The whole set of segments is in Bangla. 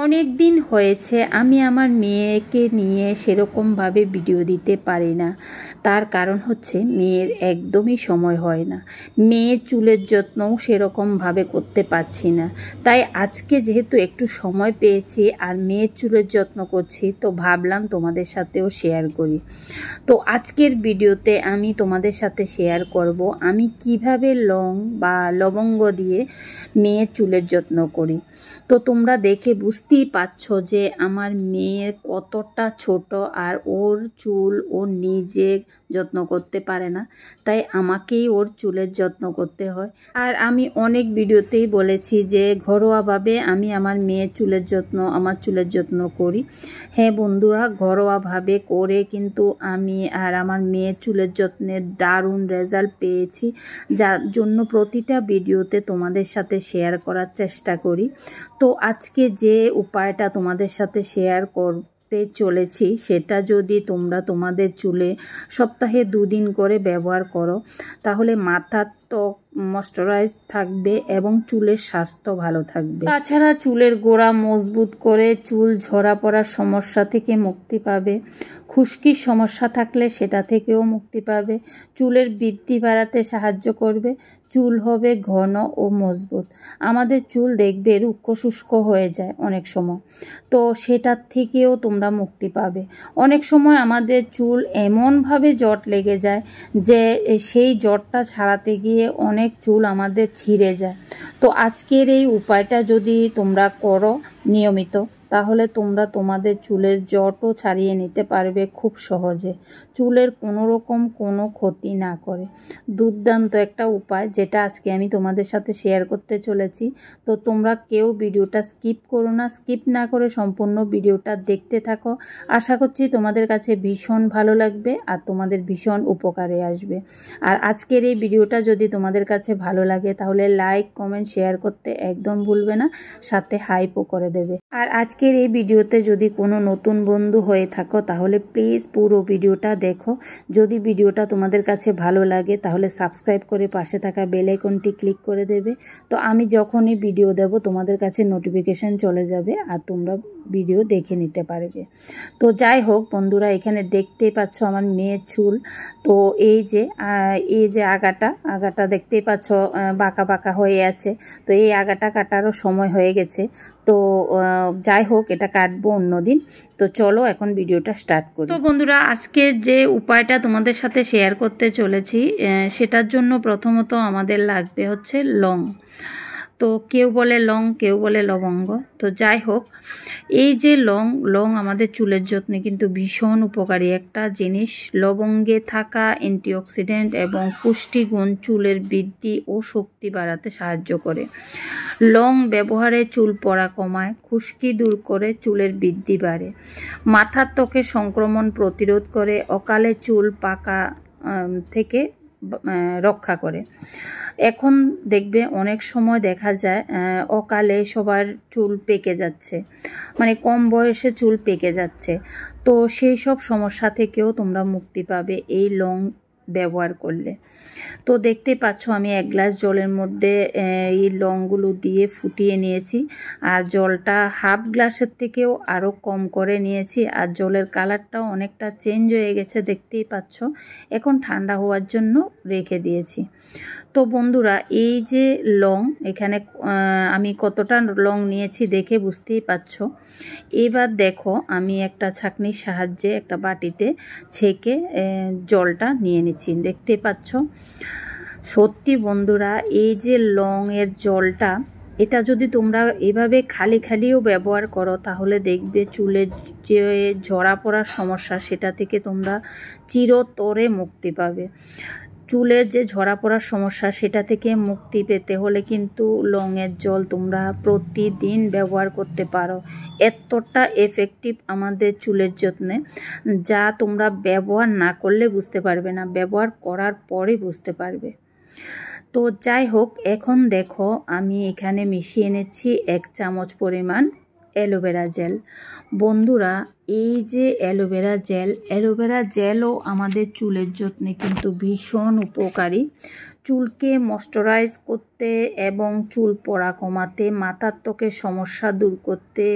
অনেক দিন হয়েছে আমি আমার মেয়েকে নিয়ে সেরকমভাবে ভিডিও দিতে পারি না। তার কারণ হচ্ছে মেয়ের একদমই সময় হয় না, মেয়ের চুলের যত্নও সেরকমভাবে করতে পারছি না। তাই আজকে যেহেতু একটু সময় পেয়েছি আর মেয়ের চুলের যত্ন করছি, তো ভাবলাম তোমাদের সাথেও শেয়ার করি। তো আজকের ভিডিওতে আমি তোমাদের সাথে শেয়ার করব আমি কিভাবে লং বা লবঙ্গ দিয়ে মেয়ের চুলের যত্ন করি। তো তোমরা দেখে বুঝতেই পারছো যে আমার মেয়ের কতটা ছোট, আর ওর চুল ও নিজে যত্ন করতে পারে না, তাই আমাকেই ওর চুলের যত্ন করতে হয়। আর আমি অনেক ভিডিওতেই বলেছি যে ঘরোয়াভাবে আমি আমার মেয়ের চুলের যত্ন, আমার চুলের যত্ন করি। হ্যাঁ বন্ধুরা, ঘরোয়াভাবে করে কিন্তু আমি আর আমার মেয়ের চুলের যত্নের দারুণ রেজাল্ট পেয়েছি, যার জন্য প্রতিটা ভিডিওতে তোমাদের সাথে শেয়ার করার চেষ্টা করি। তো আজকে যে উপায়টা তোমাদের সাথে শেয়ার করতে চলেছি, সেটা যদি তোমরা তোমাদের চুলে সপ্তাহে 2 দিন করে ব্যবহার করো, তাহলে মাথার ত্বক ময়শ্চারাইজ থাকবে এবং চুলের স্বাস্থ্য ভালো থাকবে। তাছাড়া চুলের গোড়া মজবুত করে চুল ঝরা পড়ার সমস্যা থেকে মুক্তি পাবে, খুশকির সমস্যা থাকলে সেটা থেকেও মুক্তি পাবে, চুলের বৃদ্ধি বাড়াতে সাহায্য করবে, চুল হবে ঘন ও মজবুত। আমাদের চুল দেখবে রুক্ষ শুষ্ক হয়ে যায় অনেক সময়, তো সেটার থেকেও তোমরা মুক্তি পাবে। অনেক সময় আমাদের চুল এমনভাবে জট লেগে যায় যে সেই জটটা ছাড়াতে গিয়ে অনেক চুল আমাদের ছিঁড়ে যায়। তো আজকের এই উপায়টা যদি তোমরা করো নিয়মিত, তাহলে তোমরা তোমাদের চুলের জটও ছাড়িয়ে নিতে পারবে খুব সহজে, চুলের কোনো রকম কোনো ক্ষতি না করে। দুর্দান্ত একটা উপায়, যেটা আজকে আমি তোমাদের সাথে শেয়ার করতে চলেছি। তো তোমরা কেউ ভিডিওটা স্কিপ করো না, স্কিপ না করে সম্পূর্ণ ভিডিওটা দেখতে থাকো। আশা করছি তোমাদের কাছে ভীষণ ভালো লাগবে আর তোমাদের ভীষণ উপকারে আসবে। আর আজকের এই ভিডিওটা যদি তোমাদের কাছে ভালো লাগে, তাহলে লাইক, কমেন্ট, শেয়ার করতে একদম ভুলবে না, সাথে হাইপও করে দেবে। আর আজকের এই ভিডিওতে যদি কোনো নতুন বন্ধু হয়ে থাকো, তাহলে প্লিজ পুরো ভিডিওটা দেখো। যদি ভিডিওটা তোমাদের কাছে ভালো লাগে, তাহলে সাবস্ক্রাইব করে পাশে থাকা বেল আইকনটি ক্লিক করে দেবে। তো আমি যখনই ভিডিও দেব তোমাদের কাছে নোটিফিকেশন চলে যাবে আর তোমরা ভিডিও দেখে নিতে পারবে। তো যাই হোক বন্ধুরা, এখানে দেখতেই পাচ্ছ আমার মেয়ের চুল। তো এই যে আগাটা দেখতেই পাচ্ছ বাঁকা বাঁকা হয়ে আছে। তো এই আগাটা কাটারও সময় হয়ে গেছে। তো যাই হোক, এটা কাটবো অন্যদিন। তো চলো এখন ভিডিওটা স্টার্ট করি। তো বন্ধুরা, আজকে যে উপায়টা তোমাদের সাথে শেয়ার করতে চলেছি, সেটার জন্য প্রথমত আমাদের লাগবে হচ্ছে লং। তো কেউ বলে লং, কেউ বলে লবঙ্গ। তো যাই হোক, এই যে লং আমাদের চুলের যত্নে কিন্তু ভীষণ উপকারী একটা জিনিস। লবঙ্গে থাকা অ্যান্টিঅক্সিডেন্ট এবং পুষ্টিগুণ চুলের বৃদ্ধি ও শক্তি বাড়াতে সাহায্য করে। লং ব্যবহারে চুল পড়া কমায়, খুশকি দূর করে, চুলের বৃদ্ধি বাড়ে, মাথার ত্বকে সংক্রমণ প্রতিরোধ করে, অকালে চুল পাকা থেকে রক্ষা করে। এখন দেখবে অনেক সময় দেখা যায় অকালে সবার চুল পেকে যাচ্ছে, মানে কম বয়সে চুল পেকে যাচ্ছে। তো সেই সব সমস্যা থেকেও তোমরা মুক্তি পাবে এই লং ব্যবহার করলে। তো দেখতে পাচ্ছ আমি 1 গ্লাস জলের মধ্যে এই লংগুলো দিয়ে ফুটিয়ে নিয়েছি, আর জলটা হাফ গ্লাসের থেকেও আরও কম করে নিয়েছি, আর জলের কালারটাও অনেকটা চেঞ্জ হয়ে গেছে দেখতেই পাচ্ছ। এখন ঠান্ডা হওয়ার জন্য রেখে দিয়েছি। তো বন্ধুরা, এই যে লং, এখানে আমি কতটা লং নিয়েছি দেখে বুঝতেই পারছো। এবার দেখো আমি একটা ছাঁকনির সাহায্যে একটা বাটিতে ছেঁকে জলটা নিয়ে নিচ্ছি, দেখতে পাচ্ছ। সত্যি বন্ধুরা, এই যে লং এর জলটা, এটা যদি তোমরা এভাবে খালিও ব্যবহার করো, তাহলে দেখবে চুলের যে ঝরা পড়ার সমস্যা, সেটা থেকে তোমরা চিরতরে মুক্তি পাবে। চুলের যে ঝরা পড়ার সমস্যা, সেটা থেকে মুক্তি পেতে হলে কিন্তু লংয়ের জল তোমরা প্রতিদিন ব্যবহার করতে পারো। এতটা এফেক্টিভ আমাদের চুলের যত্নে, যা তোমরা ব্যবহার না করলে বুঝতে পারবে না, ব্যবহার করার পরে বুঝতে পারবে। তো যাই হোক, এখন দেখো আমি এখানে মিশিয়ে নিচ্ছি 1 চামচ পরিমাণ অ্যালোভেরা জেল। বন্ধুরা, এই যে অ্যালোভেরা জেলও আমাদের চুলের যত্নে কিন্তু ভীষণ উপকারী। চুলকে ময়শ্চারাইজ করতে এবং চুল পড়া কমাতে, মাথার ত্বকের সমস্যা দূর করতে,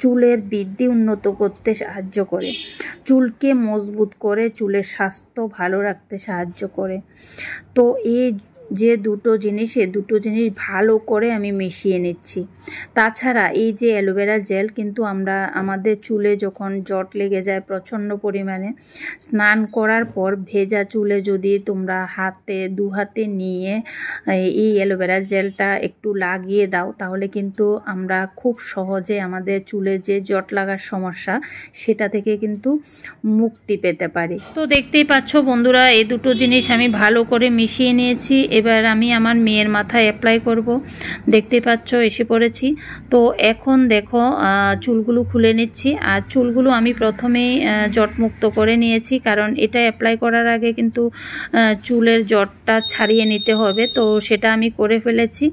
চুলের বৃদ্ধি উন্নত করতে সাহায্য করে, চুলকে মজবুত করে, চুলের স্বাস্থ্য ভালো রাখতে সাহায্য করে। তো এই যে দুটো জিনিস, এই দুটো জিনিস ভালো করে আমি মিশিয়ে নিচ্ছি। তাছাড়া এই যে অ্যালোভেরা জেল কিন্তু আমরা আমাদের চুলে যখন জট লেগে যায় প্রচণ্ড পরিমাণে, স্নান করার পর ভেজা চুলে যদি তোমরা দু হাতে নিয়ে এই অ্যালোভেরা জেলটা একটু লাগিয়ে দাও, তাহলে কিন্তু আমরা খুব সহজে আমাদের চুলে যে জট লাগার সমস্যা সেটা থেকে কিন্তু মুক্তি পেতে পারি। তো দেখতেই পাচ্ছ বন্ধুরা, এই দুটো জিনিস আমি ভালো করে মিশিয়ে নিয়েছি। এবার আমি আমার মেয়ের মাথায় অ্যাপ্লাই করব। দেখতে পাচ্ছ এসে পড়েছি। তো এখন দেখো চুলগুলো খুলে নিচ্ছি। আর চুলগুলো আমি প্রথমেই জটমুক্ত করে নিয়েছি, কারণ এটা অ্যাপ্লাই করার আগে কিন্তু চুলের জটটা ছাড়িয়ে নিতে হবে। তো সেটা আমি করে ফেলেছি।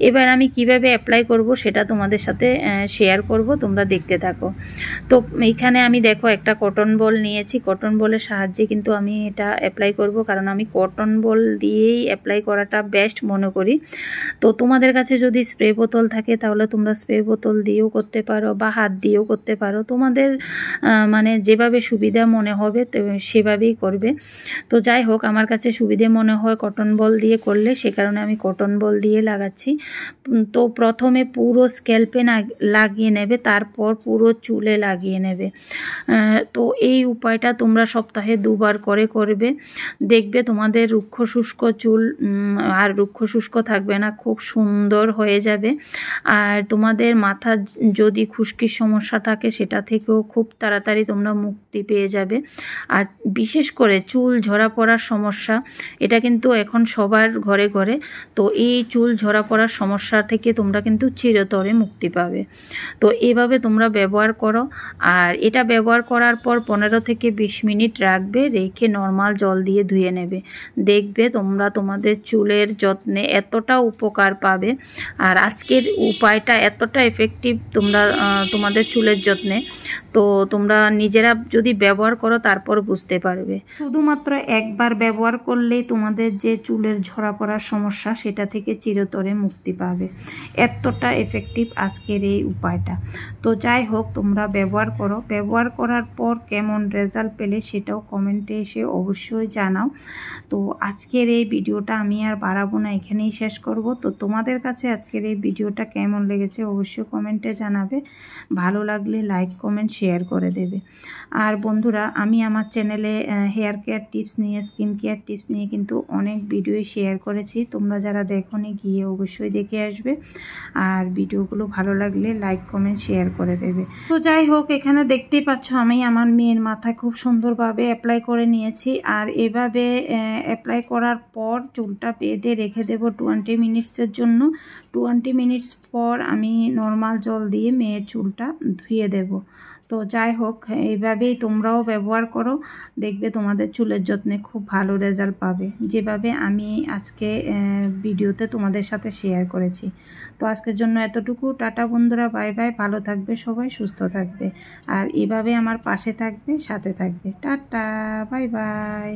এবার আমি কিভাবে অ্যাপ্লাই করব সেটা তোমাদের সাথে শেয়ার করব, তোমরা দেখতে থাকো। তো এখানে আমি দেখো একটা কটন বল নিয়েছি। কটন বলের সাহায্যে কিন্তু আমি এটা অ্যাপ্লাই করব, কারণ আমি কটন বল দিয়েই অ্যাপ্লাই করাটা বেস্ট মনে করি। তো তোমাদের কাছে যদি স্প্রে বোতল থাকে তাহলে তোমরা স্প্রে বোতল দিয়েও করতে পারো বা হাত দিয়েও করতে পারো, তোমাদের মানে যেভাবে সুবিধা মনে হবে সেভাবেই করবে। তো যাই হোক, আমার কাছে সুবিধে মনে হয় কটন বল দিয়ে করলে, সে কারণে আমি কটন বল দিয়ে লাগাচ্ছি। তো প্রথমে পুরো স্ক্যাল্পে লাগিয়ে নেবে, তারপর পুরো চুলে লাগিয়ে নেবে। তো এই উপায়টা তোমরা সপ্তাহে 2 বার করে করবে, দেখবে তোমাদের রুক্ষ শুষ্ক চুল আর রুক্ষ শুষ্ক থাকবে না, খুব সুন্দর হয়ে যাবে। আর তোমাদের মাথা যদি খুশকির সমস্যা থাকে সেটা থেকেও খুব তাড়াতাড়ি তোমরা মুক্তি পেয়ে যাবে। আর বিশেষ করে চুল ঝরা পড়ার সমস্যা, এটা কিন্তু এখন সবার ঘরে ঘরে। তো এই চুল ঝরা পড়ার সমস্যা থেকে তোমরা কিন্তু চিরতরে মুক্তি পাবে। তো এভাবে তোমরা ব্যবহার করো। আর এটা ব্যবহার করার পর 15 থেকে 20 মিনিট রাখবে, রেখে নর্মাল জল দিয়ে ধুয়ে নেবে। দেখবে তোমরা তোমাদের চুলের যত্নে এতটা উপকার পাবে। আর আজকের উপায়টা এতটা এফেক্টিভ তোমরা তোমাদের চুলের যত্নে, তো তোমরা নিজেরা যদি ব্যবহার করো তারপর বুঝতে পারবে। শুধুমাত্র একবার ব্যবহার করলেই তোমাদের যে চুলের ঝরা পড়ার সমস্যা সেটা থেকে চিরতরে মুক্তি পাবে। এতটা এফেক্টিভ আজকের এই উপায়টা। তো যাই হোক, তোমরা ব্যবহার করো। ব্যবহার করার পর কেমন রেজাল্ট পেলে সেটাও কমেন্টে এসে অবশ্যই জানাও। তো আজকের এই ভিডিওটা আমি আর বাড়াবো না, এখানেই শেষ করব। তো তোমাদের কাছে আজকের এই ভিডিওটা কেমন লেগেছে অবশ্যই কমেন্টে জানাবে। ভালো লাগলে লাইক কমেন্ট শেয়ার করে দেবে। আর বন্ধুরা, আমি আমার চ্যানেলে হেয়ার কেয়ার টিপস নিয়ে, স্কিন কেয়ার টিপস নিয়ে কিন্তু অনেক ভিডিও শেয়ার করেছি। তোমরা যারা দেখোনি গিয়ে অবশ্যই দেখে আসবে। আর ভিডিওগুলো ভালো লাগলে লাইক কমেন্ট শেয়ার করে দেবে। তো যাই হোক, এখানে দেখতেই পাচ্ছ আমি আমার মেয়ের মাথায় খুব সুন্দরভাবে অ্যাপ্লাই করে নিয়েছি। আর এভাবে অ্যাপ্লাই করার পর চুলটা বেঁধে রেখে দেব 20 মিনিটসের জন্য। 20 মিনিটস পর আমি নর্মাল জল দিয়ে মেয়ের চুলটা ধুয়ে দেব। তো যাই হোক, এইভাবেই তোমরাও ব্যবহার করো, দেখবে তোমাদের চুলের যত্নে খুব ভালো রেজাল্ট পাবে, যেভাবে আমি আজকে ভিডিওতে তোমাদের সাথে শেয়ার করেছি। তো আজকের জন্য এতটুকু। টাটা বন্ধুরা, বাই বাই। ভালো থাকবে সবাই, সুস্থ থাকবে। আর এভাবে আমার পাশে থাকবে, সাথে থাকবে। Tata, bye bye.